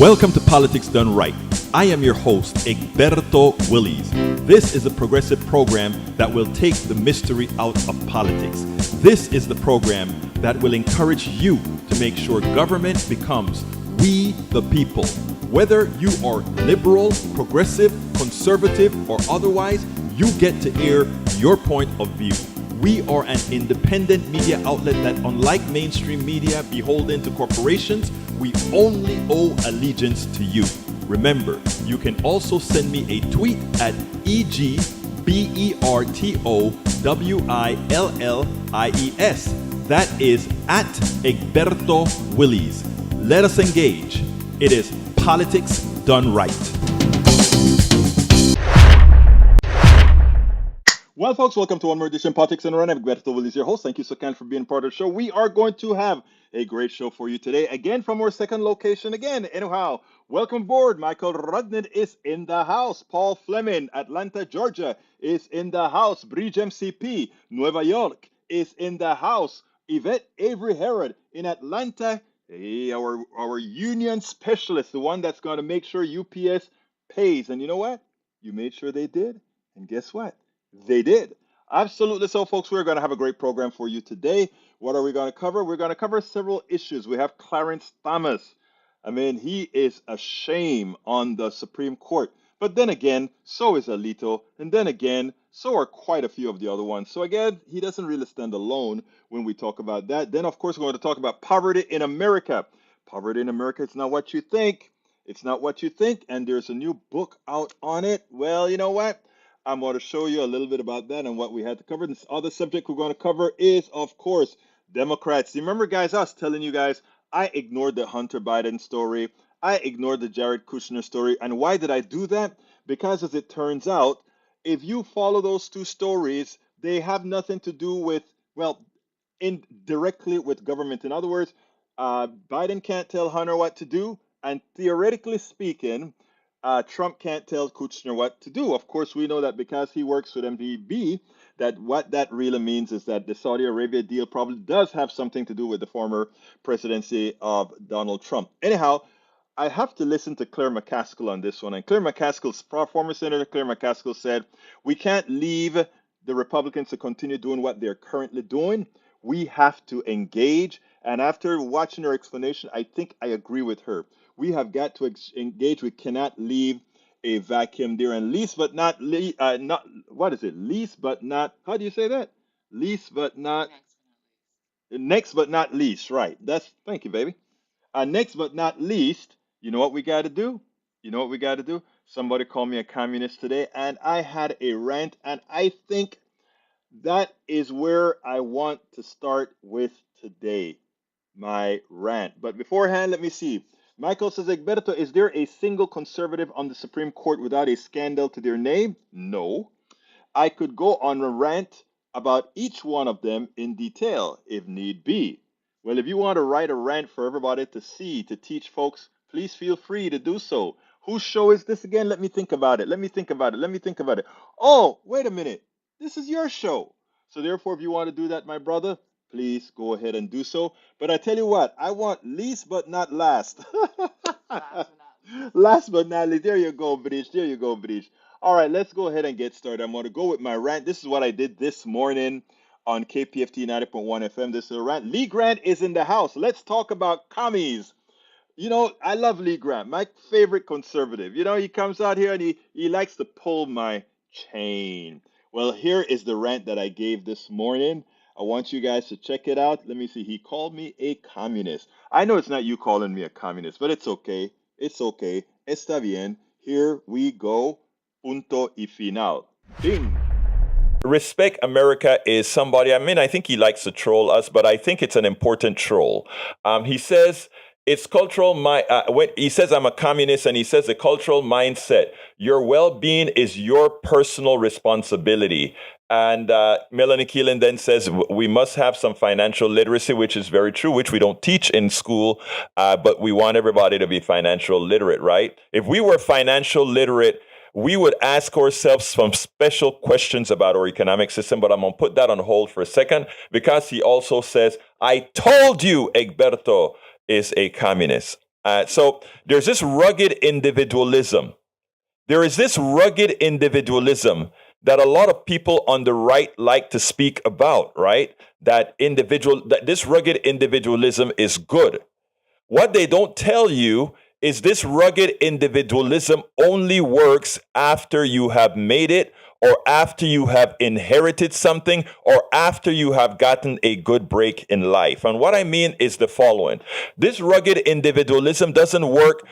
Welcome to Politics Done Right. I am your host, Egberto Willies. This is a progressive program that will take the mystery out of politics. This is the program that will encourage you to make sure government becomes we the people. Whether you are liberal, progressive, conservative, or otherwise, you get to air your point of view. We are an independent media outlet that, unlike mainstream media beholden to corporations, we only owe allegiance to you. Remember, you can also send me a tweet at EGBERTOWILLIES. That is at Egberto Willies. Let us engage. It is Politics Done Right. Well, folks, welcome to one more edition of Politics Done Right. I'm Egberto Willies, your host. Thank you so kind for being part of the show. We are going to have a great show for you today, again from our second location again. Anyhow, welcome aboard. Michael Rudnett is in the house. Paul Fleming, Atlanta, Georgia, is in the house. Bridge MCP, Nueva York, is in the house. Yvette Avery Herod in Atlanta, our union specialist, the one that's going to make sure UPS pays. And you know what? You made sure they did. And guess what? They did. Absolutely. So, folks, we're going to have a great program for you today. What are we going to cover? We're going to cover several issues. We have Clarence Thomas. I mean, he is a shame on the Supreme Court. But then again, so is Alito. And then again, so are quite a few of the other ones. So again, he doesn't really stand alone when we talk about that. Then, of course, we're going to talk about poverty in America. Poverty in America, it's not what you think. It's not what you think. And there's a new book out on it. Well, you know what? I'm going to show you a little bit about that and what we had to cover. This other subject we're going to cover is, of course, Democrats. You remember, guys, I was telling you guys, I ignored the Hunter Biden story. I ignored the Jared Kushner story. And why did I do that? Because as it turns out, if you follow those two stories, they have nothing to do with, well, indirectly with government. In other words, Biden can't tell Hunter what to do. And theoretically speaking, Trump can't tell Kushner what to do. Of course, we know that because he works with MDB, that what that really means is that the Saudi Arabia deal probably does have something to do with the former presidency of Donald Trump. Anyhow, I have to listen to Claire McCaskill on this one. And Claire McCaskill, former Senator Claire McCaskill said, we can't leave the Republicans to continue doing what they're currently doing. We have to engage. And after watching her explanation, I think I agree with her. We have got to engage. We cannot leave a vacuum there. And least but not, what is it? Least but not, how do you say that? Least but not, next but not least, right. Thank you, baby. Next but not least, you know what we got to do? You know what we got to do? Somebody called me a communist today, and I had a rant, and I think that is where I want to start with today, my rant. But beforehand, let me see. Michael says, Egberto, is there a single conservative on the Supreme Court without a scandal to their name? No. I could go on a rant about each one of them in detail, if need be. Well, if you want to write a rant for everybody to see, to teach folks, please feel free to do so. Whose show is this again? Let me think about it. Let me think about it. Oh, wait a minute. This is your show. So therefore, if you want to do that, my brother, please go ahead and do so. But I tell you what, I want least but not last. Last but not least. There you go, Bridge. All right, let's go ahead and get started. I'm going to go with my rant. This is what I did this morning on KPFT 90.1 FM. This is a rant. Lee Grant is in the house. Let's talk about commies. You know, I love Lee Grant, my favorite conservative. You know, he comes out here and he likes to pull my chain. Well, here is the rant that I gave this morning. I want you guys to check it out. Let me see. He called me a communist. I know it's not you calling me a communist, but it's okay. It's okay. Está bien. Here we go. Punto y final. Ding. Respect America is somebody, I mean, I think he likes to troll us, but I think it's an important troll. He says it's cultural, when he says I'm a communist, and he says the cultural mindset, your well-being is your personal responsibility. And Melanie Keelan then says we must have some financial literacy, which is very true, which we don't teach in school, but we want everybody to be financial literate, right? If we were financial literate, we would ask ourselves some special questions about our economic system, but I'm going to put that on hold for a second because he also says, I told you Egberto is a communist. So there's this rugged individualism. There is this rugged individualism that a lot of people on the right like to speak about, right? That this rugged individualism is good. What they don't tell you is this rugged individualism only works after you have made it, or after you have inherited something, or after you have gotten a good break in life. And what I mean is the following: this rugged individualism doesn't work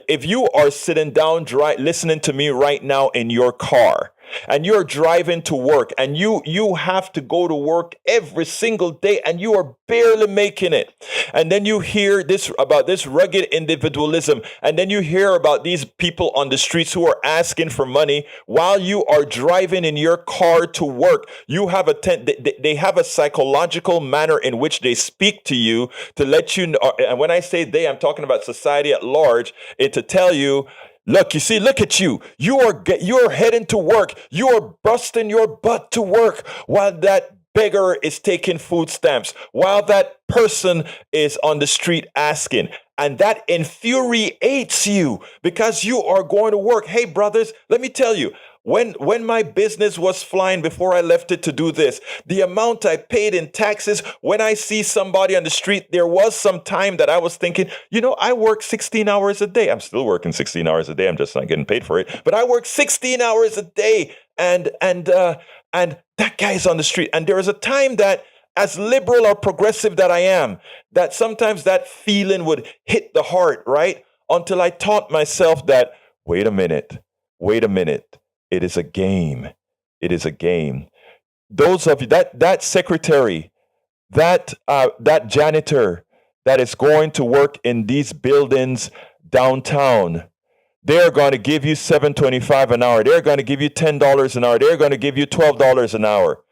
if you are sitting down listening to me right now in your car, and you're driving to work, and you have to go to work every single day, and you are barely making it. And then you hear this about this rugged individualism, and then you hear about these people on the streets who are asking for money while you are driving in your car to work. You have they have a psychological manner in which they speak to you to let you know. And when I say they, I'm talking about society at large. To tell you, look, you see, look at you. You're heading to work. You are busting your butt to work while that beggar is taking food stamps, while that person is on the street asking. And that infuriates you because you are going to work. Hey, brothers, let me tell you, when my business was flying before I left it to do this, the amount I paid in taxes, when I see somebody on the street, there was some time that I was thinking, I work 16 hours a day. I'm still working 16 hours a day. I'm just not getting paid for it. But I work 16 hours a day. And that guy is on the street. And there is a time that, as liberal or progressive that I am, that sometimes that feeling would hit the heart, right? Until I taught myself that, wait a minute. It is a game. It is a game. Those of you, that secretary, that janitor that is going to work in these buildings downtown, they're going to give you $7.25 an hour. They're going to give you $10 an hour. They're going to give you $12 an hour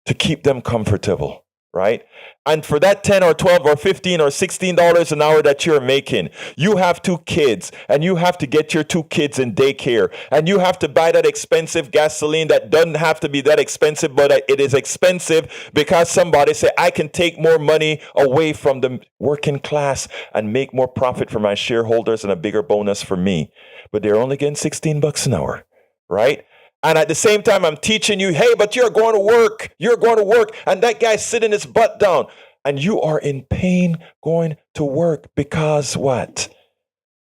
to keep them comfortable, right? And for that 10 or 12 or 15 or $16 an hour that you're making, you have 2 kids, and you have to get your 2 kids in daycare, and you have to buy that expensive gasoline that doesn't have to be that expensive, but it is expensive because somebody said, I can take more money away from the working class and make more profit for my shareholders and a bigger bonus for me. But they're only getting $16 an hour, right? And at the same time, I'm teaching you, hey, but you're going to work. You're going to work. And that guy's sitting his butt down. And you are in pain going to work because what?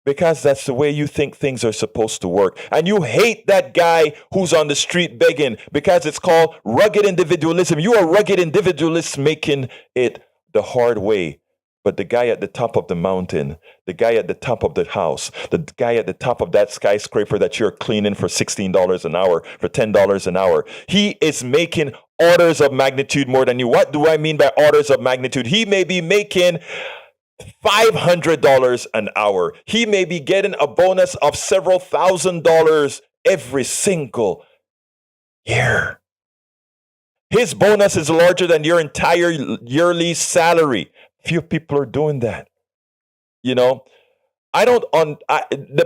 Because that's the way you think things are supposed to work. And you hate that guy who's on the street begging because it's called rugged individualism. You are rugged individualists making it the hard way. But the guy at the top of the mountain, the guy at the top of the house, the guy at the top of that skyscraper that you're cleaning for $16 an hour, for $10 an hour, he is making orders of magnitude more than you. What do I mean by orders of magnitude? He may be making $500 an hour. He may be getting a bonus of several $1,000s every single year. His bonus is larger than your entire yearly salary. Few people are doing that. The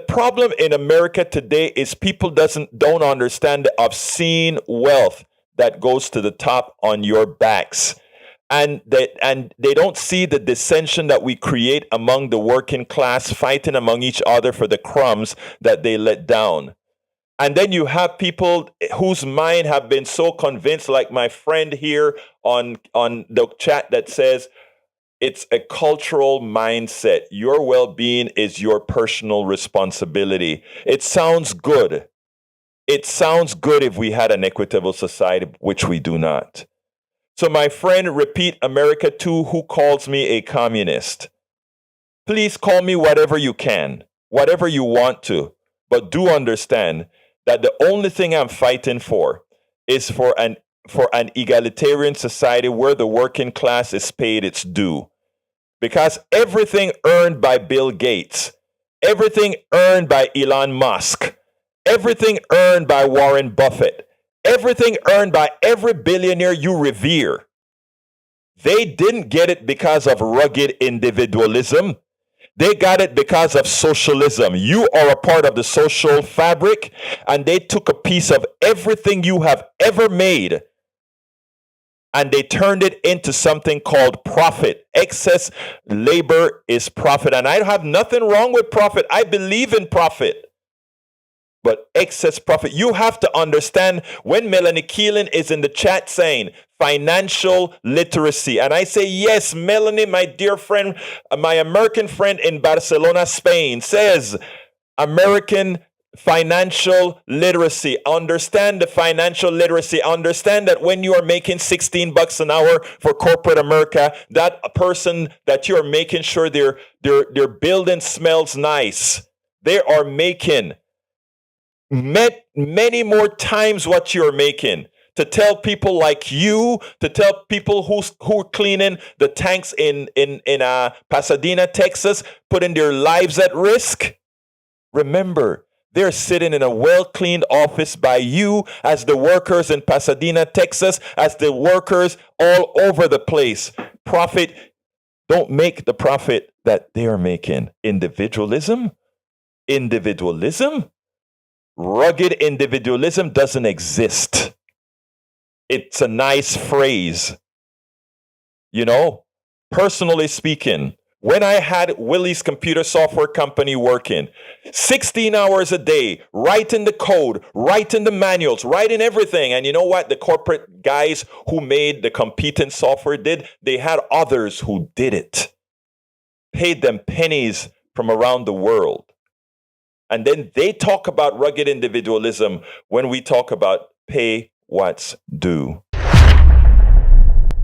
problem in America today is people don't understand the obscene wealth that goes to the top on your backs. And they don't see the dissension that we create among the working class, fighting among each other for the crumbs that they let down. And then you have people whose mind have been so convinced, like my friend here on the chat that says, it's a cultural mindset. Your well-being is your personal responsibility. It sounds good. It sounds good if we had an equitable society, which we do not. So my friend, repeat America 2, who calls me a communist. Please call me whatever you can, whatever you want to. But do understand that the only thing I'm fighting for is for an egalitarian society where the working class is paid its due. Because everything earned by Bill Gates, everything earned by Elon Musk, everything earned by Warren Buffett, everything earned by every billionaire you revere, they didn't get it because of rugged individualism. They got it because of socialism. You are a part of the social fabric, and they took a piece of everything you have ever made and they turned it into something called profit. Excess labor is profit. And I have nothing wrong with profit. I believe in profit. But excess profit, you have to understand when Melanie Keelan is in the chat saying financial literacy. And I say, yes, Melanie, my dear friend, my American friend in Barcelona, Spain, says American financial literacy. Understand the financial literacy. Understand that when you are making 16 bucks an hour for corporate America, that a person that you are making sure their building smells nice. They are making many more times what you're making. To tell people like you, to tell people who are cleaning the tanks in Pasadena, Texas, putting their lives at risk. Remember, they're sitting in a well cleaned office by you, as the workers in Pasadena, Texas, as the workers all over the place. Profit, don't make the profit that they're making. Individualism, rugged individualism doesn't exist. It's a nice phrase. You know, personally speaking, when I had Willie's computer software company working 16 hours a day, writing the code, writing the manuals, writing everything. And you know what the corporate guys who made the competent software did? They had others who did it, paid them pennies from around the world. And then they talk about rugged individualism when we talk about pay what's due.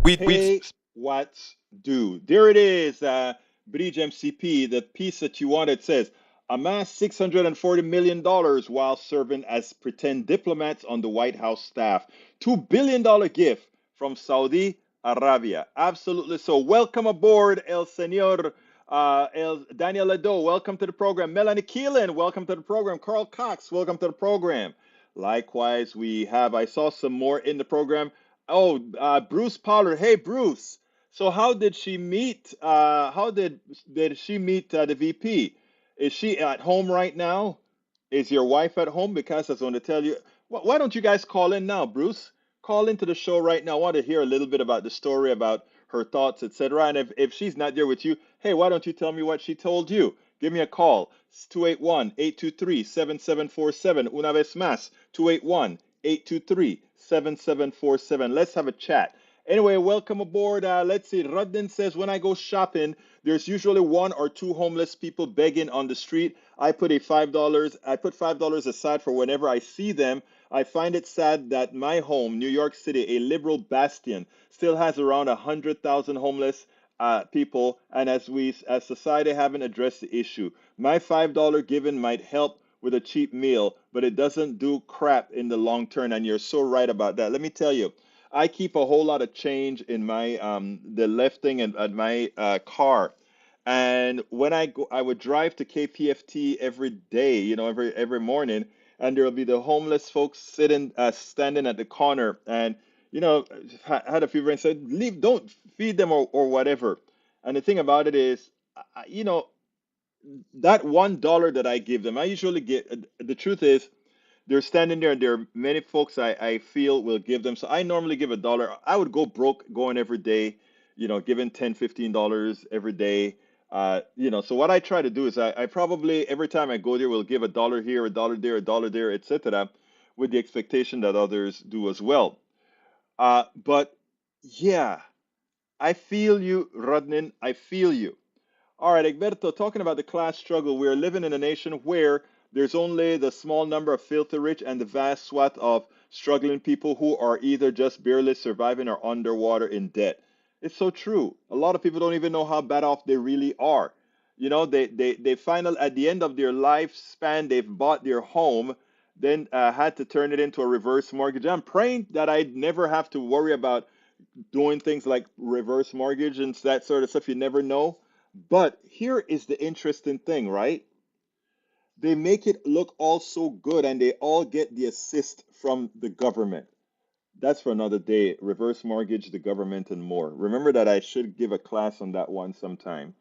We Pay what's due. There it is, Bridge MCP, the piece that you wanted says, amass $640 million while serving as pretend diplomats on the White House staff. $2 billion gift from Saudi Arabia. Absolutely so. Welcome aboard, El Senor. Daniel Lado, welcome to the program. Melanie Keelan, welcome to the program. Carl Cox, welcome to the program. Likewise, I saw some more in the program. Oh, Bruce Pollard. Hey, Bruce. So how did she meet? How did she meet the VP? Is she at home right now? Is your wife at home? Because I was going to tell you. Why don't you guys call in now, Bruce? Call into the show right now. I want to hear a little bit about the story, about her thoughts, etc. And if she's not there with you, hey, why don't you tell me what she told you? Give me a call. It's 281-823-7747. Una vez más, 281-823-7747. Let's have a chat. Anyway, welcome aboard. Let's see. Rudden says, when I go shopping, there's usually one or two homeless people begging on the street. I put $5 aside for whenever I see them. I find it sad that my home, New York City, a liberal bastion, still has around 100,000 homeless people, and as society haven't addressed the issue. My $5 given might help with a cheap meal, but it doesn't do crap in the long term, and you're so right about that. Let me tell you, I keep a whole lot of change in my the left thing and my car. And when I go, I would drive to KPFT every day, every morning, and there'll be the homeless folks standing at the corner, and had a few friends said, "Leave, don't feed them or whatever." And the thing about it is, that $1 that I give them, I usually get. The truth is, they're standing there, and there are many folks I feel will give them. So I normally give $1. I would go broke going every day, giving $10, $15 every day. So what I try to do is I probably every time I go there will give $1 here, $1 there, $1 there, etc., with the expectation that others do as well. But yeah, I feel you, Rodnin. I feel you. All right, Egberto, talking about the class struggle, we are living in a nation where there's only the small number of filthy rich and the vast swath of struggling people who are either just barely surviving or underwater in debt. It's so true. A lot of people don't even know how bad off they really are. They find out at the end of their lifespan, they've bought their home, then had to turn it into a reverse mortgage. I'm praying that I'd never have to worry about doing things like reverse mortgage and that sort of stuff. You never know. But here is the interesting thing, right? They make it look all so good and they all get the assist from the government. That's for another day. Reverse mortgage, the government, and more. Remember that I should give a class on that one sometime.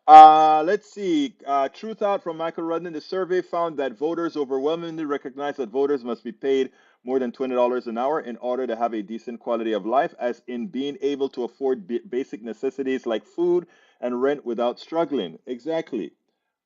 Let's see. Truth out from Michael Rudden. The survey found that voters overwhelmingly recognize that voters must be paid more than $20 an hour in order to have a decent quality of life, as in being able to afford basic necessities like food and rent without struggling. Exactly.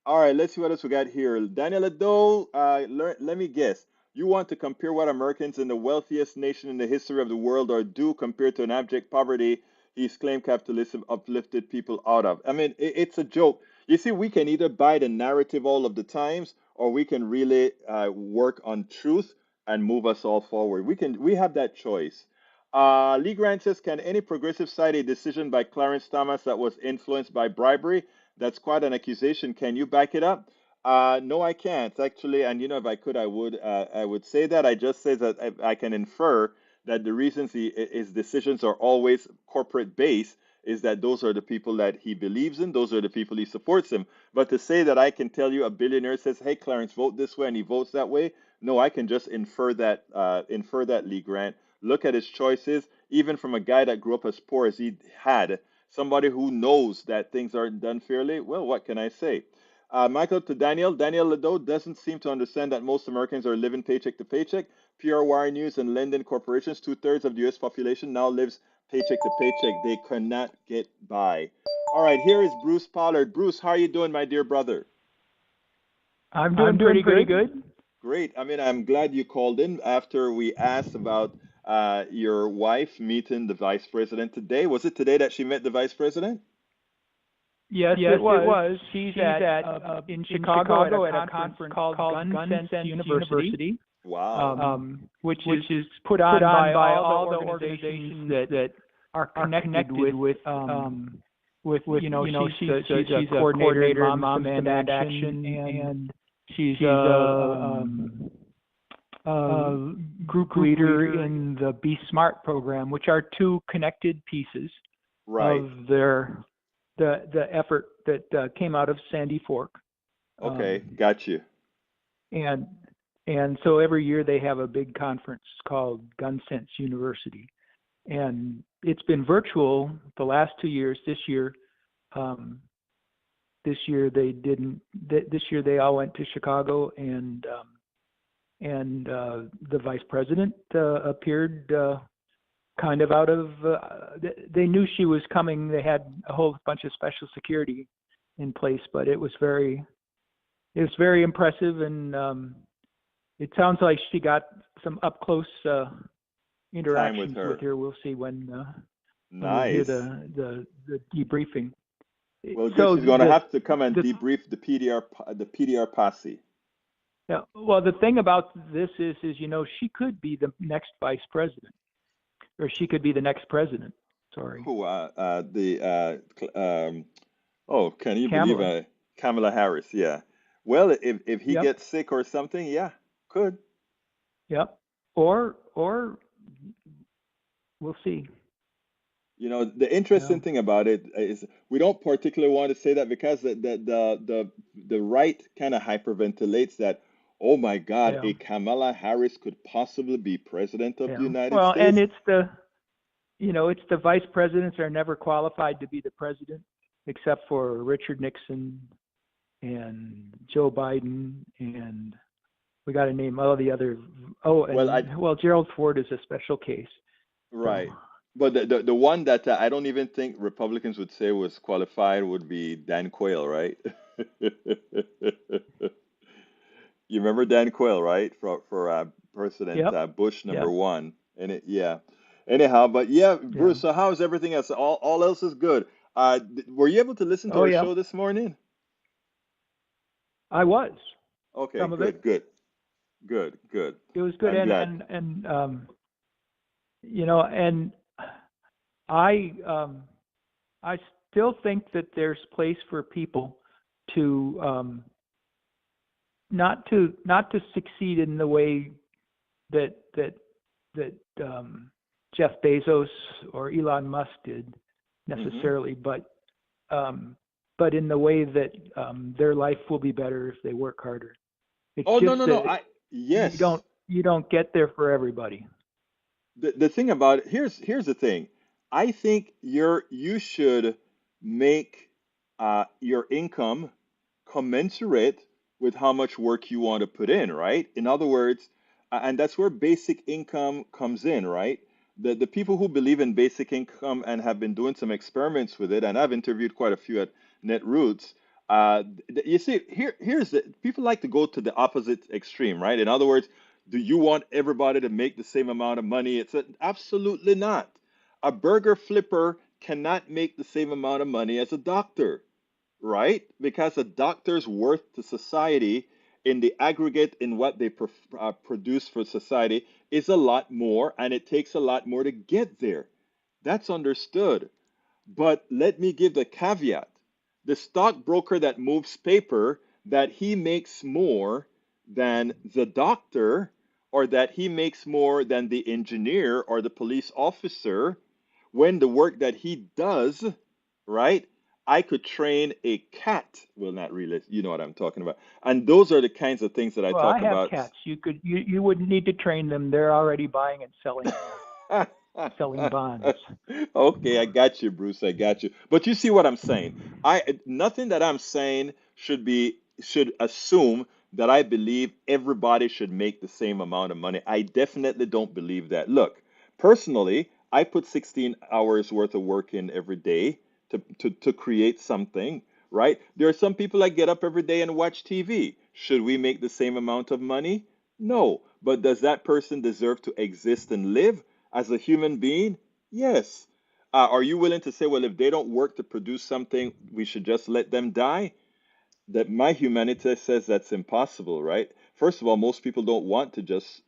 All right, let's see what else we got here. Daniel Ado, let me guess. You want to compare what Americans in the wealthiest nation in the history of the world are due compared to an abject poverty he's claimed capitalism uplifted people out of. I mean, it's a joke. You see, we can either buy the narrative all of the times, or we can really work on truth and move us all forward. We have that choice. Lee Grant says, can any progressive cite a decision by Clarence Thomas that was influenced by bribery? That's quite an accusation. Can you back it up? No, I can't actually. And you know, if I could, I would say that. I just say that I can infer that the reasons his decisions are always corporate based is that those are the people that he believes in. Those are the people he supports him. But to say that I can tell you a billionaire says, "Hey, Clarence, vote this way," and he votes that way, no, I can just infer that Lee Grant. Look at his choices, even from a guy that grew up as poor as he had, somebody who knows that things aren't done fairly. Well, what can I say? Michael, to Daniel. Daniel Ledo doesn't seem to understand that most Americans are living paycheck to paycheck. PRY News and Linden Corporations, two-thirds of the U.S. population now lives paycheck to paycheck. They cannot get by. All right, here is Bruce Pollard. Bruce, how are you doing, my dear brother? I'm doing pretty good. Great. I mean, I'm glad you called in after we asked about your wife meeting the vice president today. Was it today that she met the vice president? Yes, it was. She's in Chicago at a conference called Gun Sense University. Wow. Which is put on by all the organizations that are connected with you know, she's a coordinator in Moms Demand Action, and she's a group leader in the Be Smart program, which are two connected pieces of the effort that came out of Sandy Fork. Okay, got you. And so every year they have a big conference called Gun Sense University, and it's been virtual the last 2 years. This year they didn't. This year they all went to Chicago, and the vice president appeared kind of out of. They knew she was coming. They had a whole bunch of special security in place, but it was very impressive, and it sounds like she got some up close interactions with her. We'll see when we hear the debriefing. Well, so she's going to have to come and debrief the PDR posse. Yeah. Well, the thing about this is you know, she could be the next vice president, or she could be the next president. Sorry. Who? Can you believe Kamala Harris? Yeah. Well, if he gets sick or something, yeah, could. Yep. Or we'll see. You know, the interesting thing about it is we don't particularly want to say that because the right kind of hyperventilates that, oh my God, a Kamala Harris could possibly be president of the United States. Well, and it's the vice presidents are never qualified to be the president, except for Richard Nixon and Joe Biden, and we got to name all the other. Gerald Ford is a special case. Right. So. But the one that I don't even think Republicans would say was qualified would be Dan Quayle, right? You remember Dan Quayle, right? For President Bush number one. And Anyhow, but Bruce, so how's everything else? All else is good. Were you able to listen to our show this morning? I was. Okay, Some of it. Good. It was good, and you know, and I still think that there's place for people to not to succeed in the way that Jeff Bezos or Elon Musk did necessarily, but in the way that their life will be better if they work harder. It's no. Yes. You don't get there for everybody. The thing about it, here's the thing. I think you should make your income commensurate with how much work you want to put in, right? In other words, And that's where basic income comes in, right? The people who believe in basic income and have been doing some experiments with it, and I've interviewed quite a few at Netroots. You see, here's the people like to go to the opposite extreme, right? In other words, do you want everybody to make the same amount of money? Absolutely not. A burger flipper cannot make the same amount of money as a doctor, right? Because a doctor's worth to society in the aggregate in what they produce for society is a lot more, and it takes a lot more to get there. That's understood. But let me give the caveat. The stockbroker that moves paper, that he makes more than the doctor, or that he makes more than the engineer or the police officer, when the work that he does, right? I could train a cat. Well, not really. You know what I'm talking about. And those are the kinds of things that I Well, I talk have about. cats. You wouldn't need to train them. They're already buying and selling bonds. Okay, I got you, Bruce. I got you. But you see what I'm saying? Nothing that I'm saying should assume that I believe everybody should make the same amount of money. I definitely don't believe that. Look, personally, I put 16 hours worth of work in every day to create something, right? There are some people that get up every day and watch TV. Should we make the same amount of money? No. But does that person deserve to exist and live as a human being? Yes. Are you willing to say, well, if they don't work to produce something, we should just let them die? That my humanity says that's impossible, right? First of all, most people don't want to just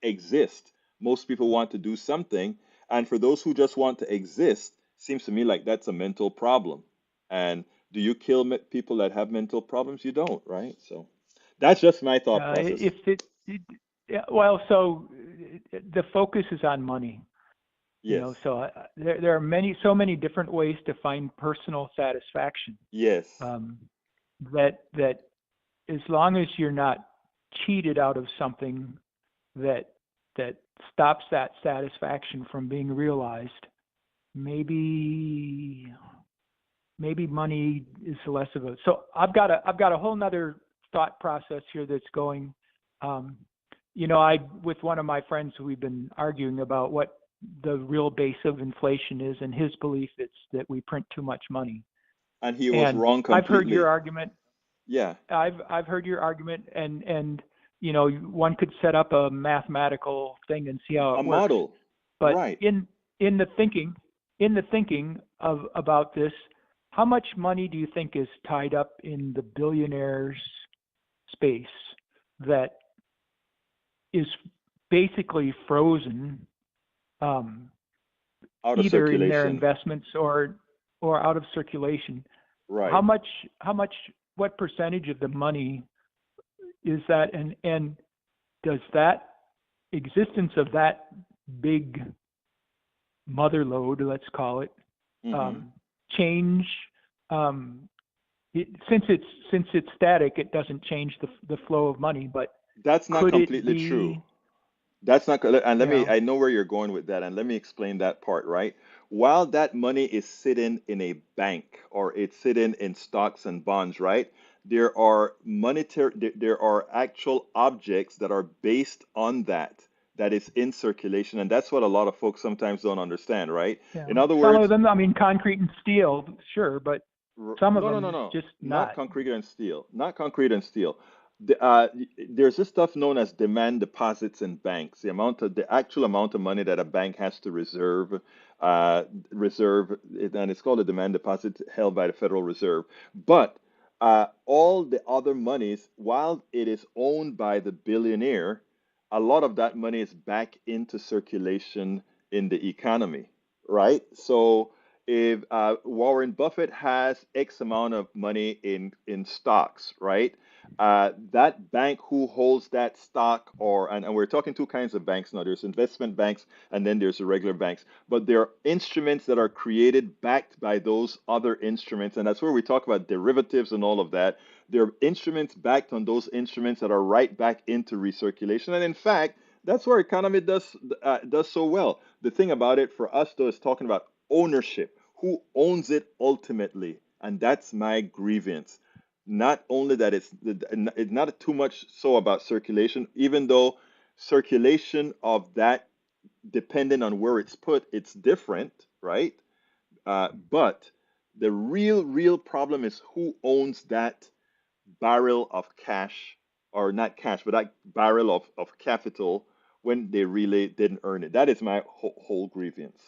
exist. Most people want to do something. And for those who just want to exist, seems to me like that's a mental problem. And do you kill people that have mental problems? You don't, right? So that's just my thought process. If yeah, well, so the focus is on money. Yes. So there are so many different ways to find personal satisfaction. Yes. That as long as you're not cheated out of something that stops that satisfaction from being realized, maybe money is less of a. So I've got a whole nother thought process here that's going. I with one of my friends, we've been arguing about what the real base of inflation is, and his belief is that we print too much money. And he was And wrong I've heard your completely. argument. Yeah. I've heard your argument, and one could set up a mathematical thing and see how A it works. model. But Right. in the thinking of about this, how much money do you think is tied up in the billionaires space that is basically frozen, Out of either in their circulation. investments or out of circulation? Right. How much what percentage of the money is that, and does that existence of that big mother lode, let's call it, Hmm. change? Since it's static, it doesn't change the flow of money. But That's not could it completely true. be? That's not, and You know, I know where you're going with that, and let me explain that part, right? While that money is sitting in a bank or it's sitting in stocks and bonds, right? There are actual objects that are based on that is in circulation, and that's what a lot of folks sometimes don't understand, right? In other some of words, them, I mean, concrete and steel, sure, but some of No, no, no, them no. just Not not. concrete and steel. Not concrete and steel. There's this stuff known as demand deposits in banks. The actual amount of money that a bank has to and it's called a demand deposit held by the Federal Reserve. But all the other monies, while it is owned by the billionaire, a lot of that money is back into circulation in the economy, right? So if Warren Buffett has X amount of money in stocks, right? That bank who holds that stock, and we're talking two kinds of banks now. There's investment banks, and then there's the regular banks. But there are instruments that are created backed by those other instruments, and that's where we talk about derivatives and all of that. There are instruments backed on those instruments that are right back into recirculation, and in fact, that's where economy does so well. The thing about it for us though is talking about ownership. Who owns it ultimately? And that's my grievance. Not only that it's not too much so about circulation, even though circulation of that, depending on where it's put, it's different, right? But the real problem is who owns that barrel of cash, or not cash, but that barrel of capital when they really didn't earn it. That is my whole grievance.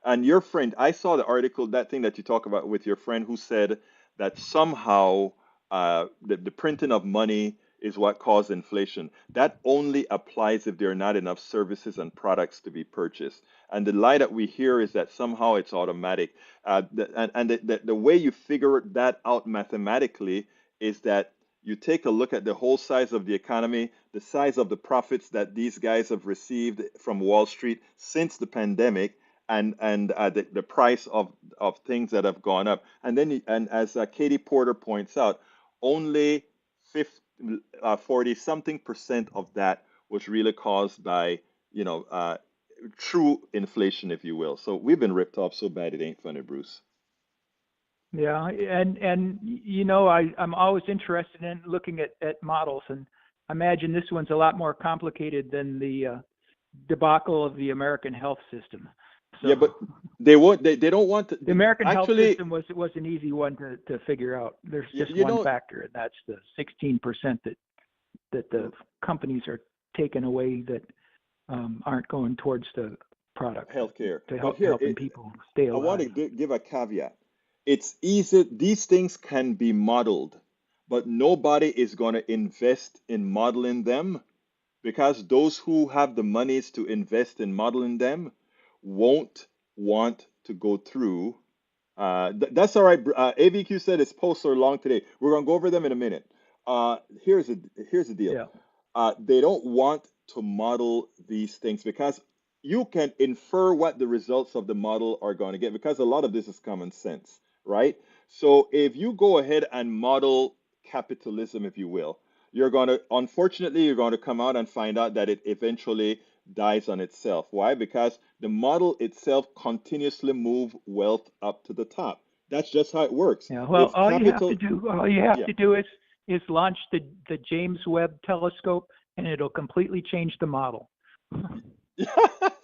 And your friend, I saw the article, that thing that you talk about with your friend who said that somehow the printing of money is what caused inflation. That only applies if there are not enough services and products to be purchased. And the lie that we hear is that somehow it's automatic. And the way you figure that out mathematically is that you take a look at the whole size of the economy, the size of the profits that these guys have received from Wall Street since the pandemic, and the price of things that have gone up. And then, and as Katie Porter points out, only 40 something percent of that was really caused by, you know, true inflation, if you will. So we've been ripped off so bad it ain't funny, Bruce. Yeah, and I'm always interested in looking at models, and I imagine this one's a lot more complicated than the debacle of the American health system. Yeah, but they won't. They don't want to. The American health Actually, system was an easy one to figure out. There's just you one know, factor, and that's the 16% that the companies are taking away that aren't going towards the product healthcare. to But help here, helping people stay I want alive. to give a caveat. It's easy. These things can be modeled, but nobody is going to invest in modeling them, because those who have the monies to invest in modeling them won't want to go through. That's all right. AVQ said his posts are long today. We're going to go over them in a minute. Here's the deal. Yeah. They don't want to model these things because you can infer what the results of the model are going to get, because a lot of this is common sense, right? So if you go ahead and model capitalism, if you will, unfortunately, you're going to come out and find out that it eventually dies on itself. Why? Because the model itself continuously move wealth up to the top. That's just how it works. Yeah. Well, If capital, all you have yeah. to do is launch the James Webb Telescope, and it'll completely change the model.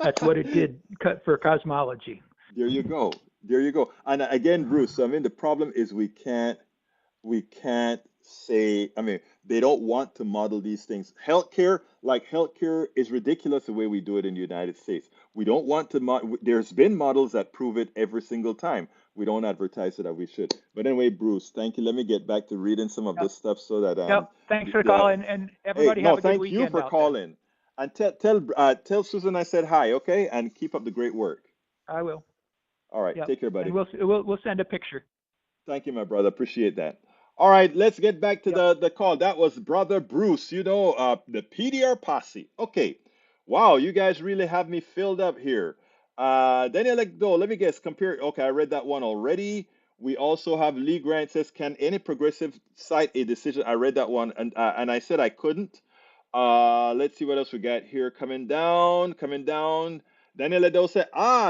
That's what it did for cosmology. There you go. There you go. And again, Bruce, I mean, the problem is we can't say, I mean, they don't want to model these things. Healthcare is ridiculous the way we do it in the United States. We don't want to there's been models that prove it every single time. We don't advertise it that we should. But anyway, Bruce, thank you. Let me get back to reading some of Yep. this stuff so that Yep. Thanks for the yeah. call, and Hey, everybody no, have a good thank you weekend for out there. calling. And tell Susan I said hi, okay? And keep up the great work. I will. All right, Yep. take care, buddy. And we'll send a picture. Thank you, my brother. Appreciate that. All right, let's get back to Yep. the call. That was brother Bruce, the PDR posse. Okay. Wow, you guys really have me filled up here. Daniel Ekdo, let me guess, compare. Okay, I read that one already. We also have Lee Grant says, can any progressive cite a decision? I read that one, and I said I couldn't. Let's see what else we got here. Coming down, coming down. Daniel Edo said,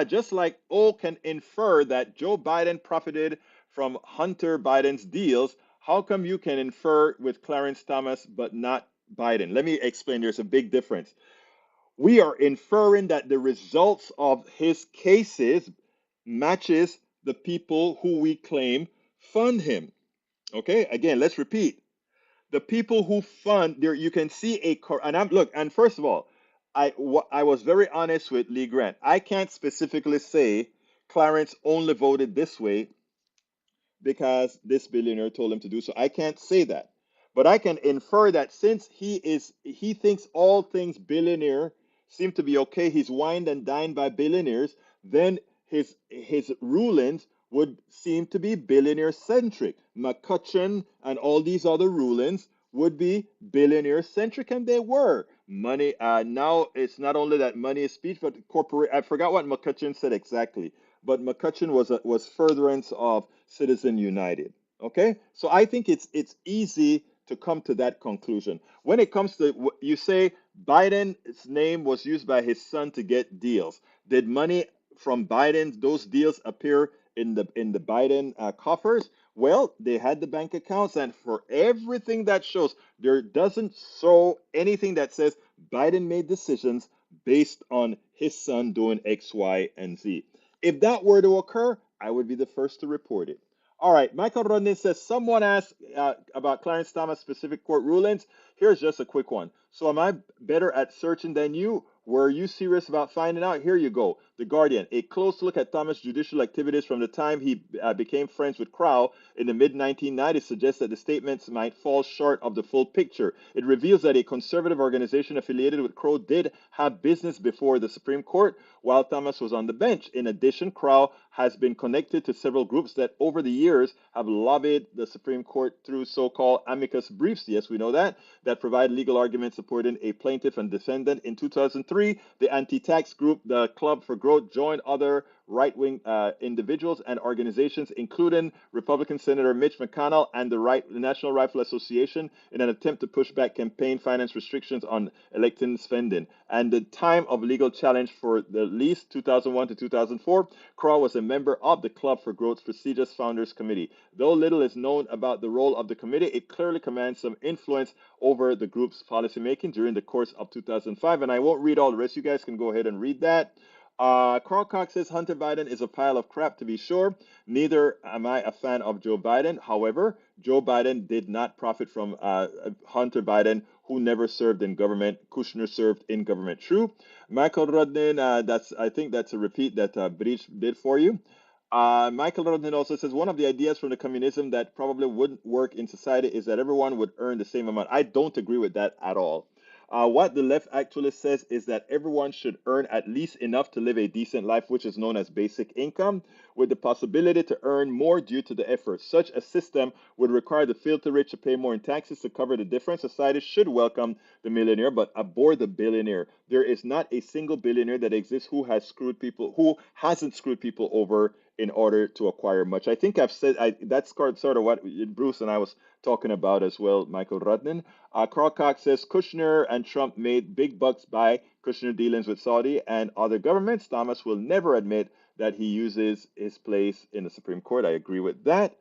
just like O can infer that Joe Biden profited from Hunter Biden's deals, how come you can infer with Clarence Thomas but not Biden? Let me explain. There's a big difference. We are inferring that the results of his cases matches the people who we claim fund him. Okay, again, let's repeat. The people who fund there, you can see and first of all, I was very honest with Lee Grant. I can't specifically say Clarence only voted this way because this billionaire told him to do so. I can't say that. But I can infer that since he thinks all things billionaire seem to be okay, he's wined and dined by billionaires, then his rulings would seem to be billionaire centric. McCutcheon and all these other rulings would be billionaire centric, and they were. Money now it's not only that money is speech, but corporate. I forgot what McCutcheon said exactly, but McCutcheon was furtherance of Citizen United. Okay, so I think it's easy to come to that conclusion. When it comes to you say Biden's name was used by his son to get deals. Did money from Biden those deals appear in the Biden coffers? Well, they had the bank accounts, and for everything that shows, there doesn't show anything that says Biden made decisions based on his son doing X, Y, and Z. If that were to occur, I would be the first to report it. All right, Michael Rodney says someone asked about Clarence Thomas specific court rulings. Here's just a quick one. So, am I better at searching than you? Were you serious about finding out? Here you go. The Guardian. A close look at Thomas' judicial activities from the time he became friends with Crow in the mid 1990s suggests that the statements might fall short of the full picture. It reveals that a conservative organization affiliated with Crow did have business before the Supreme Court while Thomas was on the bench. In addition, Crow has been connected to several groups that over the years have lobbied the Supreme Court through so-called amicus briefs. Yes, we know that provide legal arguments supporting a plaintiff and defendant. In 2003, the anti-tax group, the Club for Growth, joined other right-wing individuals and organizations, including Republican Senator Mitch McConnell and the National Rifle Association, in an attempt to push back campaign finance restrictions on election spending. And the time of legal challenge for the lease, 2001 to 2004, Crow was a member of the Club for Growth's prestigious Founders Committee. Though little is known about the role of the committee, it clearly commands some influence over the group's policymaking during the course of 2005. And I won't read all the rest. You guys can go ahead and read that. Carl Cox says Hunter Biden is a pile of crap, to be sure. Neither am I a fan of Joe Biden. However, Joe Biden did not profit from Hunter Biden, who never served in government. Kushner served in government. True. Michael Rodnin, I think that's a repeat that Breach did for you. Michael Rodnin also says one of the ideas from the communism that probably wouldn't work in society is that everyone would earn the same amount. I don't agree with that at all. What the left actually says is that everyone should earn at least enough to live a decent life, which is known as basic income, with the possibility to earn more due to the effort. Such a system would require the filthy rich to pay more in taxes to cover the difference. Society should welcome the millionaire, but abhor the billionaire. There is not a single billionaire that exists who hasn't screwed people over in order to acquire much. I think I've said that's sort of what Bruce and I was talking about as well, Michael Rudnin. Carl Cox says Kushner and Trump made big bucks by Kushner dealings with Saudi and other governments. Thomas will never admit that he uses his place in the Supreme Court. I agree with that.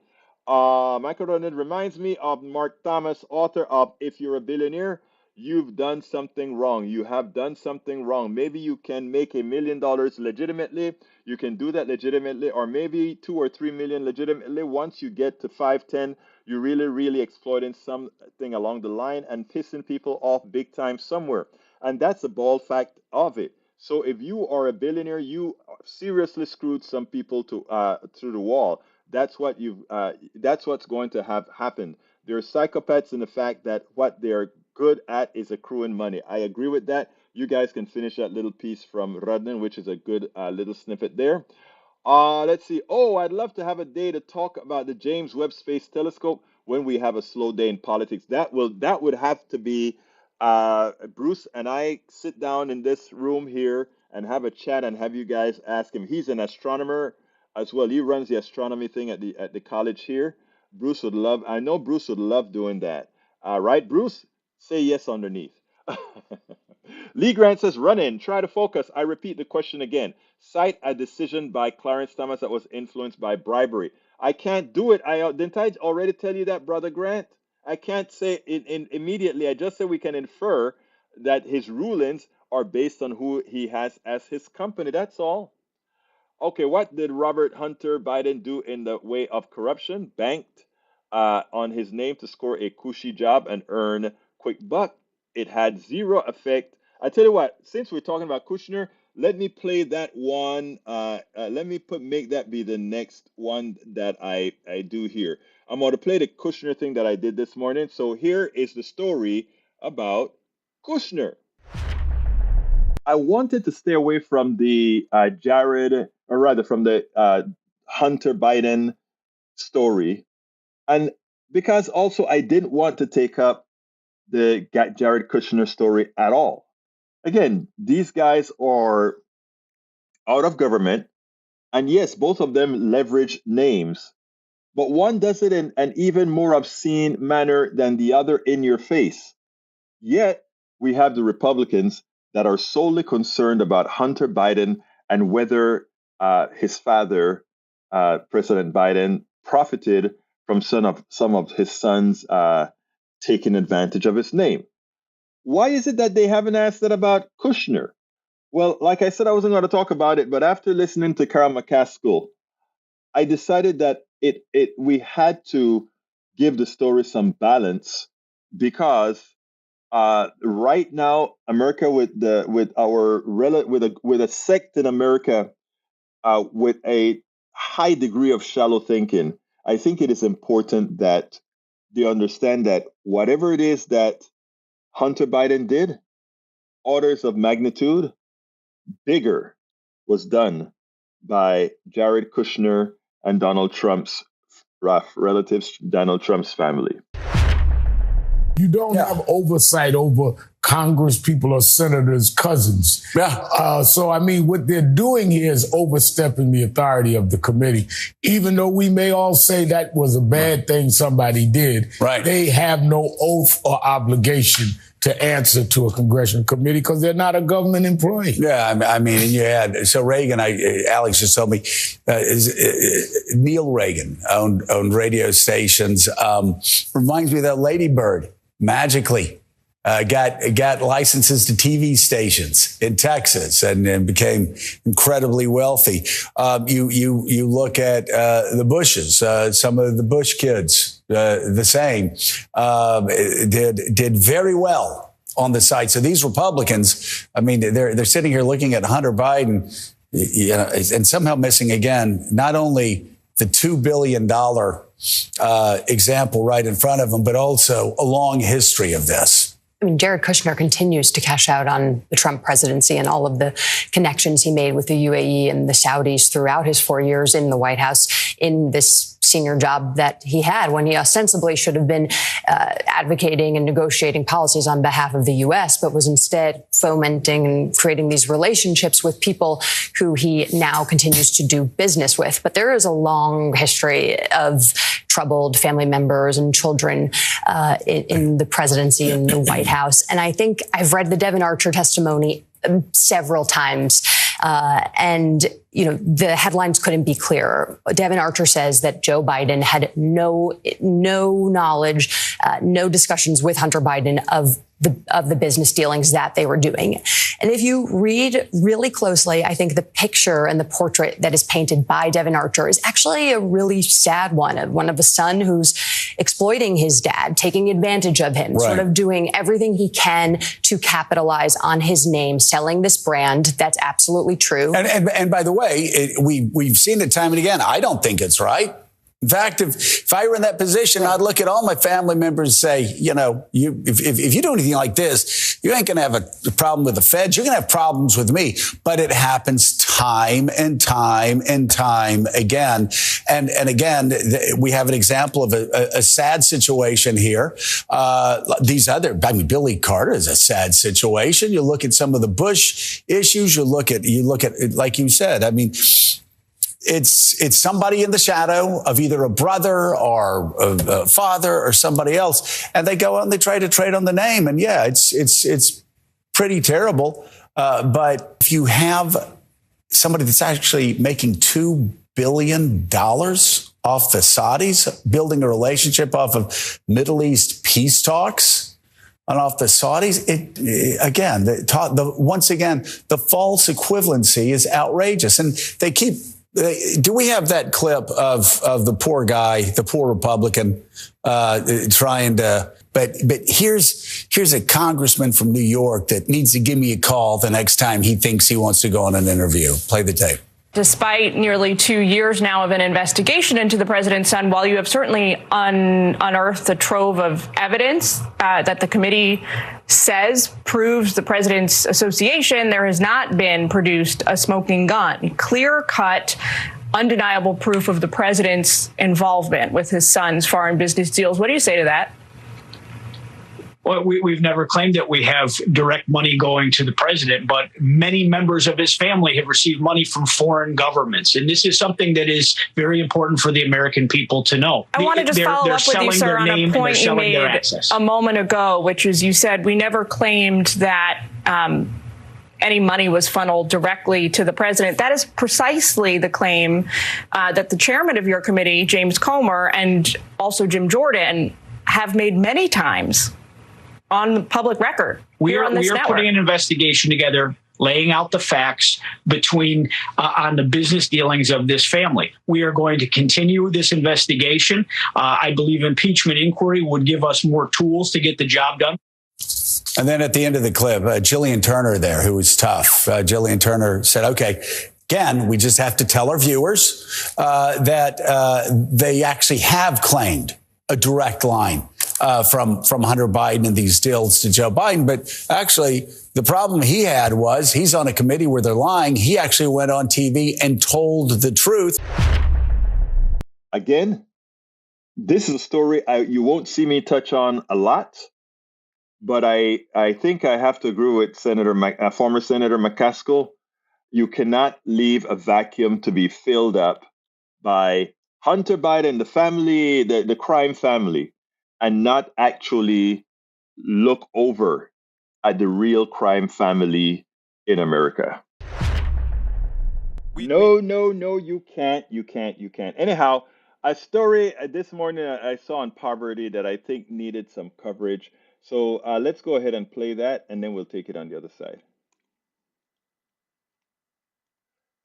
Michael Rudnin reminds me of Mark Thomas, author of If You're a Billionaire, You've Done Something Wrong. You have done something wrong. Maybe you can make $1 million legitimately. You can do that legitimately, or maybe 2 or 3 million legitimately. Once you get to 5, 10, you're really exploiting something along the line and pissing people off big time somewhere. And that's the bald fact of it. So if you are a billionaire, you seriously screwed some people through the wall. That's what's going to have happened. They're psychopaths in the fact that what they're good at is accruing money. I agree with that. You guys can finish that little piece from Rudnin, which is a good little snippet there. Let's see. Oh, I'd love to have a day to talk about the James Webb Space Telescope when we have a slow day in politics. That would have to be Bruce and I sit down in this room here and have a chat and have you guys ask him. He's an astronomer as well. He runs the astronomy thing at the college here. Bruce would love. I know Bruce would love doing that. Right, Bruce? Say yes underneath. Lee Grant says, run in, try to focus. I repeat the question again. Cite a decision by Clarence Thomas that was influenced by bribery. I can't do it. Didn't I already tell you that, Brother Grant? I can't say it immediately. I just said we can infer that his rulings are based on who he has as his company. That's all. Okay, what did Robert Hunter Biden do in the way of corruption? Banked on his name to score a cushy job and earn quick buck. It had zero effect. I tell you what, since we're talking about Kushner, let me play that one. Let me make that be the next one that I do here. I'm going to play the Kushner thing that I did this morning. So here is the story about Kushner. I wanted to stay away from the from the Hunter Biden story, and because also I didn't want to take up the Jared Kushner story at all. Again, these guys are out of government, and yes, both of them leverage names, but one does it in an even more obscene manner than the other in your face. Yet, we have the Republicans that are solely concerned about Hunter Biden and whether his father, President Biden, profited from some of his sons taking advantage of his name. Why is it that they haven't asked that about Kushner? Well, like I said, I wasn't going to talk about it, but after listening to Carol McCaskill, I decided that we had to give the story some balance because right now, America with a sect in America with a high degree of shallow thinking, I think it is important that they understand that whatever it is that Hunter Biden did, orders of magnitude bigger was done by Jared Kushner and Donald Trump's relatives, Donald Trump's family. You don't have oversight over Congress people or senators' cousins. So, I mean, what they're doing here is overstepping the authority of the committee. Even though we may all say that was a bad thing somebody did, they have no oath or obligation to answer to a congressional committee because they're not a government employee. Yeah, I mean, so Reagan, Alex just told me, Neil Reagan owned radio stations. Reminds me of that Lady Bird. Magically got licenses to TV stations in Texas and became incredibly wealthy. You look at the Bushes, some of the Bush kids, the same, did very well on the side. So these Republicans, I mean, they're sitting here looking at Hunter Biden, and somehow missing again not only the $2 billion example right in front of them, but also a long history of this. I mean, Jared Kushner continues to cash out on the Trump presidency and all of the connections he made with the UAE and the Saudis throughout his 4 years in the White House in this senior job that he had when he ostensibly should have been advocating and negotiating policies on behalf of the U.S., but was instead fomenting and creating these relationships with people who he now continues to do business with. But there is a long history of troubled family members and children in the presidency and the White House. And I think I've read the Devon Archer testimony several times. And, the headlines couldn't be clearer. Devon Archer says that Joe Biden had no knowledge, no discussions with Hunter Biden of the business dealings that they were doing. And if you read really closely, I think the picture and the portrait that is painted by Devon Archer is actually a really sad one of a son who's exploiting his dad, taking advantage of him, sort of doing everything he can to capitalize on his name, selling this brand. That's absolutely true. And by the way, we've seen it time and again. I don't think it's right. In fact, if I were in that position, I'd look at all my family members and say, if you do anything like this, you ain't going to have a problem with the feds. You're going to have problems with me. But it happens time and time and time again. And again, we have an example of a sad situation here. Billy Carter is a sad situation. You look at some of the Bush issues. You look at, like you said, I mean, it's somebody in the shadow of either a brother or a father or somebody else, and they go out and they try to trade on the name. And yeah, it's pretty terrible. But if you have somebody that's actually making $2 billion off the Saudis, building a relationship off of Middle East peace talks, and off the Saudis, once again, the false equivalency is outrageous, and they keep. Do we have that clip of the poor guy, the poor Republican, trying to? But here's a congressman from New York that needs to give me a call the next time he thinks he wants to go on an interview. Play the tape. Despite nearly 2 years now of an investigation into the president's son, while you have certainly unearthed a trove of evidence that the committee says proves the president's association, there has not been produced a smoking gun, clear-cut, undeniable proof of the president's involvement with his son's foreign business deals. What do you say to that? Well, we've never claimed that we have direct money going to the president, but many members of his family have received money from foreign governments. And this is something that is very important for the American people to know. I want to just follow up with you, sir, on a point you made a moment ago, which is you said we never claimed that any money was funneled directly to the president. That is precisely the claim that the chairman of your committee, James Comer, and also Jim Jordan, have made many times. on the public record. We are network. putting an investigation together, laying out the facts between on the business dealings of this family. We are going to continue this investigation. I believe impeachment inquiry would give us more tools to get the job done. And then at the end of the clip, Jillian Turner there, who was tough. Jillian Turner said, okay, again, we just have to tell our viewers that they actually have claimed a direct line from Hunter Biden and these deals to Joe Biden. But actually, the problem he had was he's on a committee where they're lying. He actually went on TV and told the truth. Again, this is a story you won't see me touch on a lot. But I think I have to agree with former Senator McCaskill. You cannot leave a vacuum to be filled up by Hunter Biden, the family, the crime family, and not actually look over at the real crime family in America. No, you can't. Anyhow, a story this morning I saw on poverty that I think needed some coverage. So let's go ahead and play that, and then we'll take it on the other side.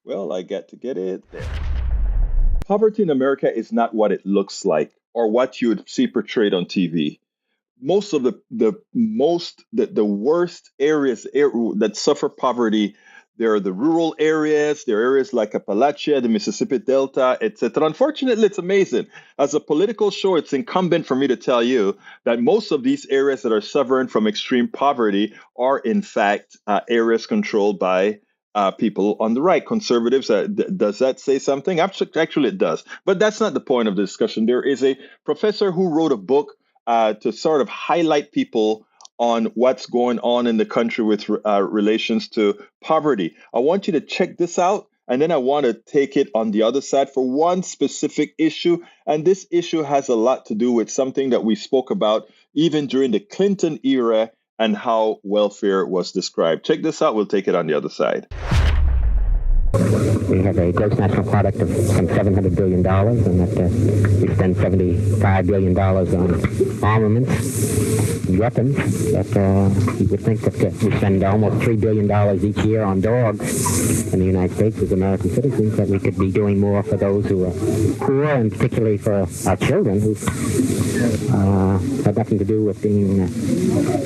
Well, I got to get it there. Poverty in America is not what it looks like or what you would see portrayed on TV. Most of the worst areas that suffer poverty, there are the rural areas, there are areas like Appalachia, the Mississippi Delta, etc. Unfortunately, it's amazing. As a political show, it's incumbent for me to tell you that most of these areas that are suffering from extreme poverty are, in fact, areas controlled by people on the right, conservatives. Does that say something? Actually, it does. But that's not the point of the discussion. There is a professor who wrote a book to sort of highlight people on what's going on in the country with relations to poverty. I want you to check this out, and then I want to take it on the other side for one specific issue. And this issue has a lot to do with something that we spoke about even during the Clinton era and how welfare was described. Check this out. We'll take it on the other side. We have a gross national product of some $700 billion, and that we spend $75 billion on armaments, weapons. That you would think that we spend almost $3 billion each year on dogs in the United States as American citizens, that we could be doing more for those who are poor, and particularly for our children who have nothing to do with being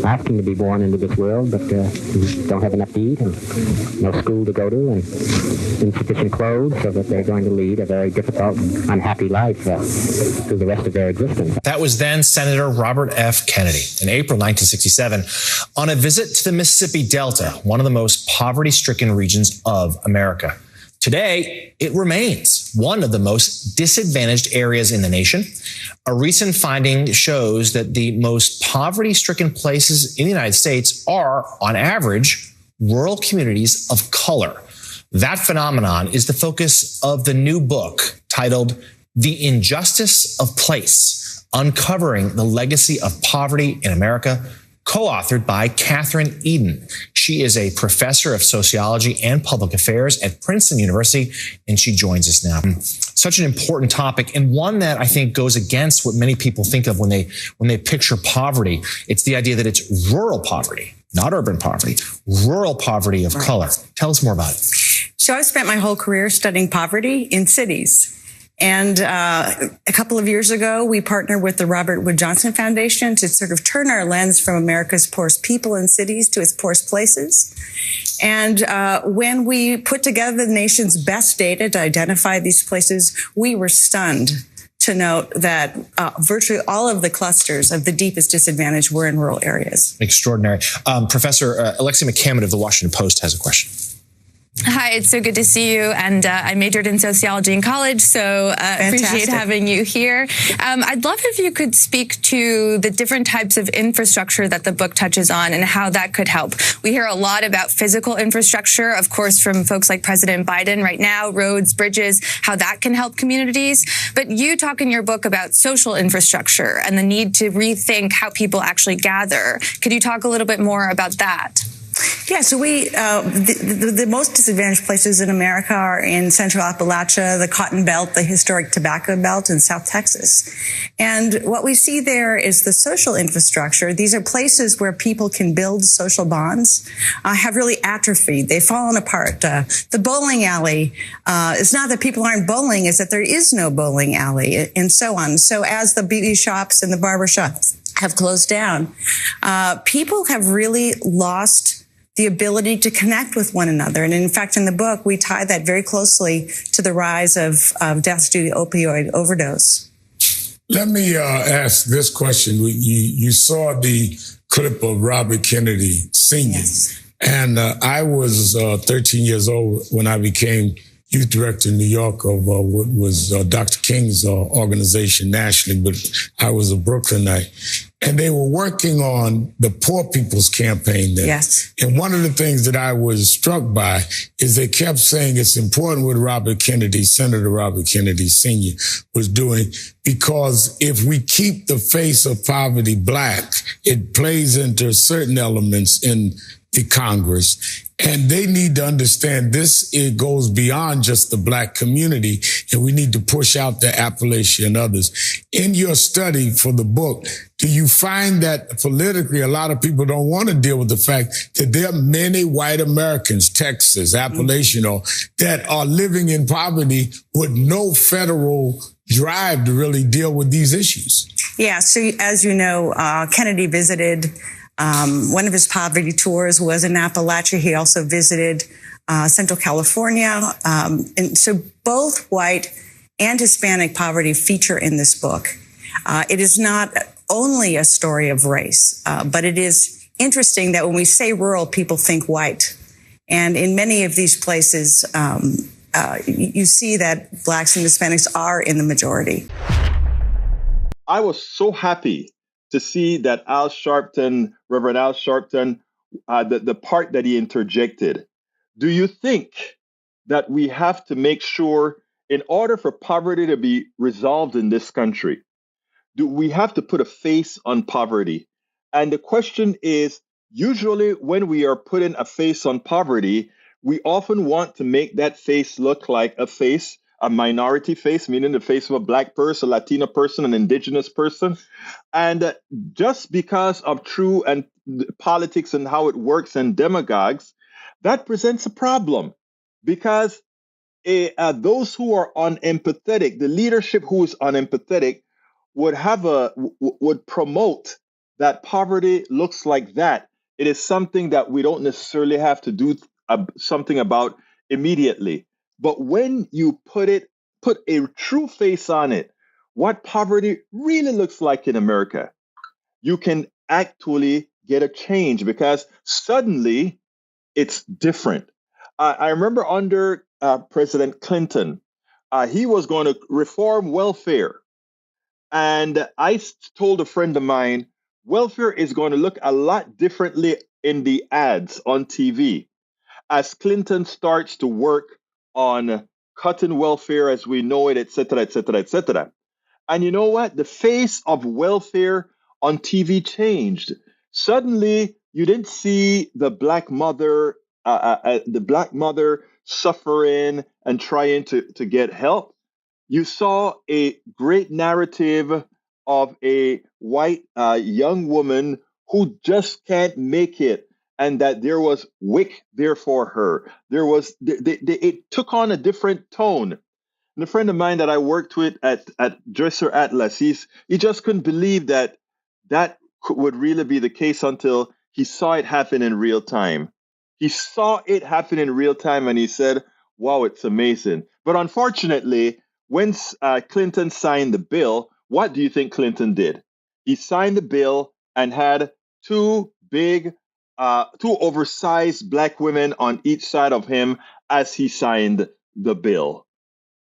asking to be born into this world, but who don't have enough to eat and no school to go to and insufficient clothes, so that they're going to lead a very difficult, unhappy life through the rest of their existence. That was then Senator Robert F. Kennedy in April 1967 on a visit to the Mississippi Delta, one of the most poverty-stricken regions of America. Today, it remains one of the most disadvantaged areas in the nation. A recent finding shows that the most poverty-stricken places in the United States are, on average, rural communities of color. That phenomenon is the focus of the new book titled The Injustice of Place, Uncovering the Legacy of Poverty in America, co-authored by Catherine Eden. She is a professor of sociology and public affairs at Princeton University, and she joins us now. Such an important topic, and one that I think goes against what many people think of when they picture poverty. It's the idea that it's rural poverty, not urban poverty, rural poverty of color. Tell us more about it. So I've spent my whole career studying poverty in cities. And a couple of years ago, we partnered with the Robert Wood Johnson Foundation to sort of turn our lens from America's poorest people in cities to its poorest places. And when we put together the nation's best data to identify these places, we were stunned to note that virtually all of the clusters of the deepest disadvantage were in rural areas. Extraordinary. Professor Alexia McCammon of the Washington Post has a question. Hi, it's so good to see you. And I majored in sociology in college, so appreciate having you here. I'd love if you could speak to the different types of infrastructure that the book touches on and how that could help. We hear a lot about physical infrastructure, of course, from folks like President Biden right now, roads, bridges, how that can help communities. But you talk in your book about social infrastructure and the need to rethink how people actually gather. Could you talk a little bit more about that? Yeah, so the most disadvantaged places in America are in Central Appalachia, the Cotton Belt, the historic Tobacco Belt, and South Texas. And what we see there is the social infrastructure. These are places where people can build social bonds, have really atrophied. They've fallen apart. The bowling alley, it's not that people aren't bowling, it's that there is no bowling alley, and so on. So as the beauty shops and the barber shops have closed down, people have really lost the ability to connect with one another. And in fact, in the book, we tie that very closely to the rise of deaths due to opioid overdose. Let me ask this question. You saw the clip of Robert Kennedy singing. Yes. And I was 13 years old when I became youth director in New York of what was Dr. King's organization nationally, but I was a Brooklynite. And they were working on the Poor People's Campaign there. Yes. And one of the things that I was struck by is they kept saying it's important what Robert Kennedy, Senator Robert Kennedy Sr. was doing, because if we keep the face of poverty black, it plays into certain elements in the Congress. And they need to understand this, it goes beyond just the black community, and we need to push out the Appalachian and others. In your study for the book, do you find that politically a lot of people don't want to deal with the fact that there are many white Americans, Texas, Appalachian, that are living in poverty with no federal drive to really deal with these issues? Yeah, so as you know, Kennedy visited one of his poverty tours was in Appalachia. He also visited Central California. And so both white and Hispanic poverty feature in this book. It is not only a story of race, but it is interesting that when we say rural, people think white. And in many of these places, you see that blacks and Hispanics are in the majority. I was so happy to see that Reverend Al Sharpton, the part that he interjected. Do you think that we have to make sure, in order for poverty to be resolved in this country, do we have to put a face on poverty? And the question is, usually when we are putting a face on poverty, we often want to make that face look like a minority face, meaning the face of a black person, a Latino person, an indigenous person. And just because of true and politics and how it works and demagogues, that presents a problem, because those who are unempathetic, the leadership who is unempathetic, would promote that poverty looks like that. It is something that we don't necessarily have to do something about immediately. But when you put a true face on it, what poverty really looks like in America, you can actually get a change, because suddenly it's different. I remember under President Clinton, he was going to reform welfare. And I told a friend of mine, welfare is going to look a lot differently in the ads on TV as Clinton starts to work on cutting welfare as we know it, et cetera, et cetera, et cetera. And you know what? The face of welfare on TV changed. Suddenly, you didn't see the black mother suffering and trying to get help. You saw a great narrative of a white young woman who just can't make it, and that there was WIC there for her. It took on a different tone. And a friend of mine that I worked with at Dresser Atlas, he just couldn't believe that would really be the case until he saw it happen in real time. He saw it happen in real time, and he said, wow, it's amazing. But unfortunately, when Clinton signed the bill, what do you think Clinton did? He signed the bill and had two oversized black women on each side of him as he signed the bill.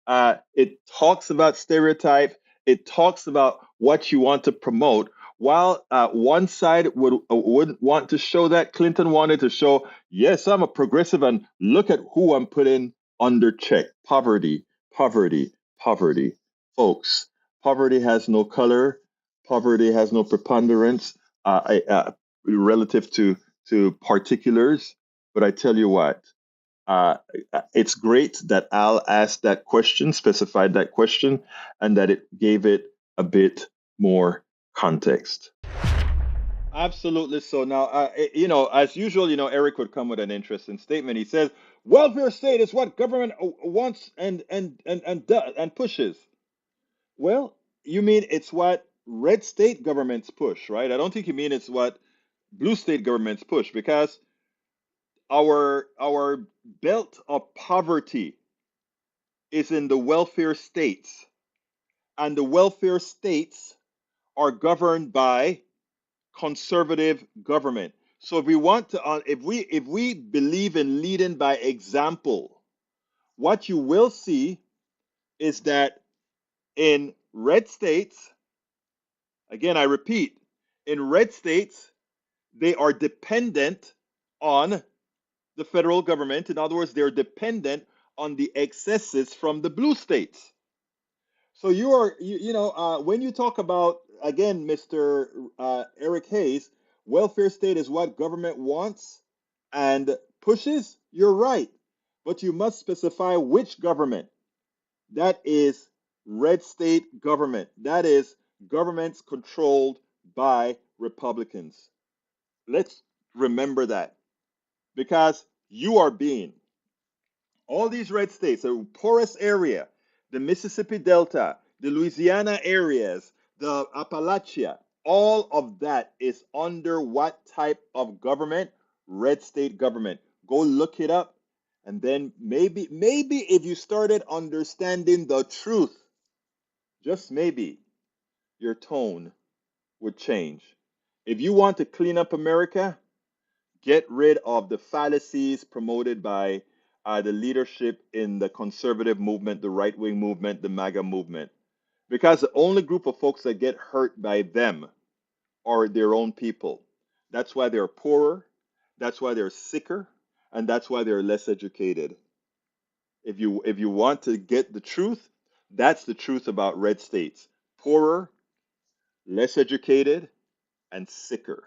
It talks about stereotype. It talks about what you want to promote. While one side wouldn't want to show that, Clinton wanted to show, yes, I'm a progressive, and look at who I'm putting under check. Poverty, poverty, poverty. Folks, poverty has no color. Poverty has no preponderance relative to to particulars, but I tell you what, it's great that Al asked that question, specified that question, and that it gave it a bit more context. Absolutely. So now, as usual, Eric would come with an interesting statement. He says, "Welfare state is what government wants and pushes." Well, you mean it's what red state governments push, right? I don't think you mean it's what blue state governments push, because our belt of poverty is in the welfare states, and the welfare states are governed by conservative government. So if we want to, if we believe in leading by example, what you will see is that in red states, again, I repeat, in red states, they are dependent on the federal government. In other words, they're dependent on the excesses from the blue states. So when you talk about, again, Mr. Eric Hayes, welfare state is what government wants and pushes, you're right. But you must specify which government. That is red state government. That is governments controlled by Republicans. Let's remember that, because you are being, all these red states, the poorest area, the Mississippi Delta, the Louisiana areas, the Appalachia, all of that is under what type of government? Red state government. Go look it up, and then maybe if you started understanding the truth, just maybe your tone would change. If you want to clean up America, get rid of the fallacies promoted by the leadership in the conservative movement, the right wing movement, the MAGA movement. Because the only group of folks that get hurt by them are their own people. That's why they're poorer, that's why they're sicker, and that's why they're less educated. If you want to get the truth, that's the truth about red states: poorer, less educated, and sicker.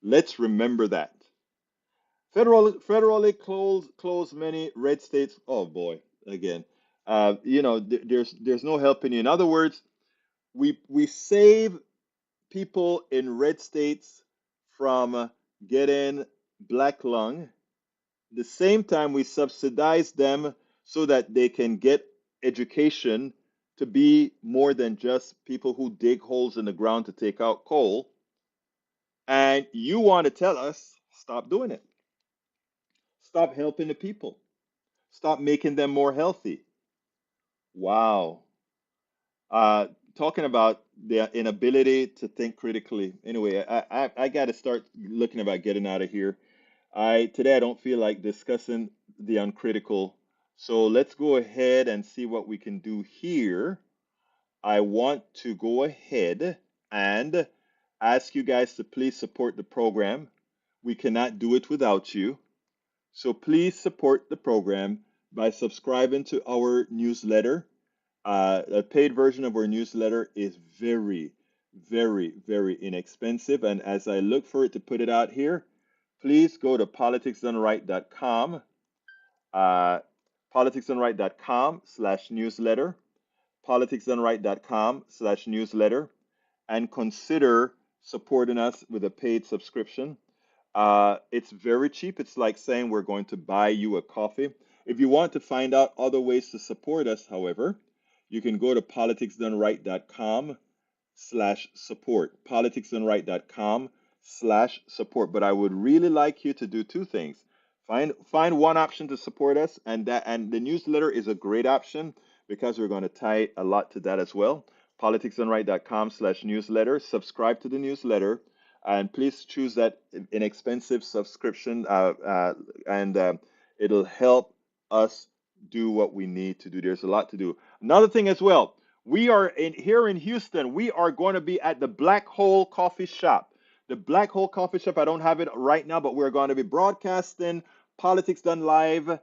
Let's remember that. Federally closed many red states. Oh boy, again, there's no helping you. In other words, we save people in red states from getting black lung. The same time, we subsidize them so that they can get education to be more than just people who dig holes in the ground to take out coal. And you want to tell us, stop doing it. Stop helping the people. Stop making them more healthy. Wow. Talking about the inability to think critically. Anyway, I got to start looking about getting out of here. Today I don't feel like discussing the uncritical. So let's go ahead and see what we can do here. I want to go ahead and ask you guys to please support the program. We cannot do it without you. So please support the program by subscribing to our newsletter. A paid version of our newsletter is very, very, very inexpensive. And as I look for it to put it out here, please go to politicsdoneright.com, politicsdoneright.com/newsletter, politicsdoneright.com/newsletter, and consider supporting us with a paid subscription. It's very cheap. It's like saying we're going to buy you a coffee. If you want to find out other ways to support us, however, you can go to politicsdoneright.com/support, politicsdoneright.com/support. But I would really like you to do two things. Find one option to support us, and the newsletter is a great option because we're going to tie a lot to that as well. politicsdoneright.com/newsletter. Subscribe to the newsletter, and please choose that inexpensive subscription, and it'll help us do what we need to do. There's a lot to do. Another thing as well, we are here in Houston. We are going to be at the Black Hole Coffee Shop. The Black Hole Coffee Shop, I don't have it right now, but we're going to be broadcasting Politics Done Live,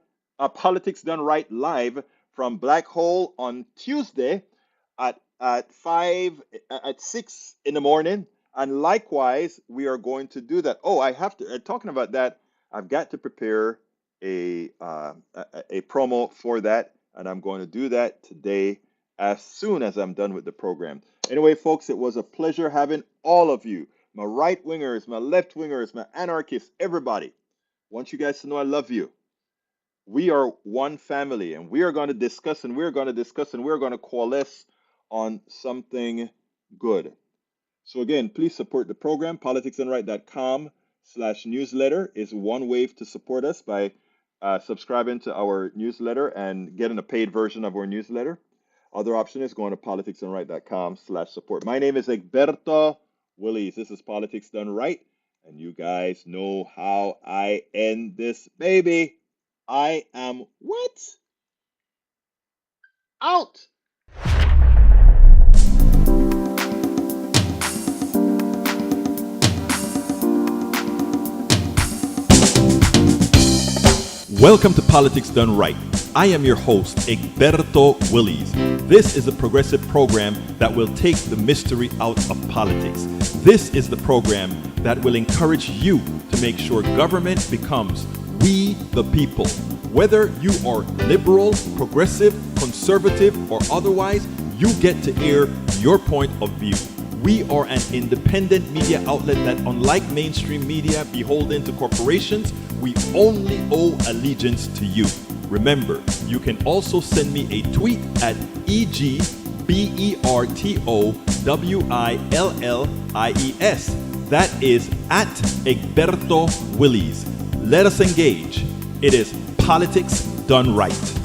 Politics Done Right live from Black Hole on Tuesday at 6 in the morning. And likewise, we are going to do that. Oh, I have to, talking about that, I've got to prepare a promo for that, and I'm going to do that today as soon as I'm done with the program. Anyway, folks, it was a pleasure having all of you, my right wingers, my left wingers, my anarchists, everybody. I want you guys to know I love you. We are one family, and we are going to discuss, and we're going to discuss, and we're going to coalesce on something good. So again, please support the program. politicsandright.com/newsletter is one way to support us by subscribing to our newsletter and getting a paid version of our newsletter. Other option is going to politicsandright.com/support. My name is Egberto Willies. This is Politics Done Right. And you guys know how I end this baby. I am what? Out. Welcome to Politics Done Right. I am your host, Egberto Willies. This is a progressive program that will take the mystery out of politics. This is the program that will encourage you to make sure government becomes we the people. Whether you are liberal, progressive, conservative, or otherwise, you get to air your point of view. We are an independent media outlet that, unlike mainstream media beholden to corporations, we only owe allegiance to you. Remember, you can also send me a tweet at EGBERTOWILLIES. That is at Egberto Willies. Let us engage. It is Politics Done Right.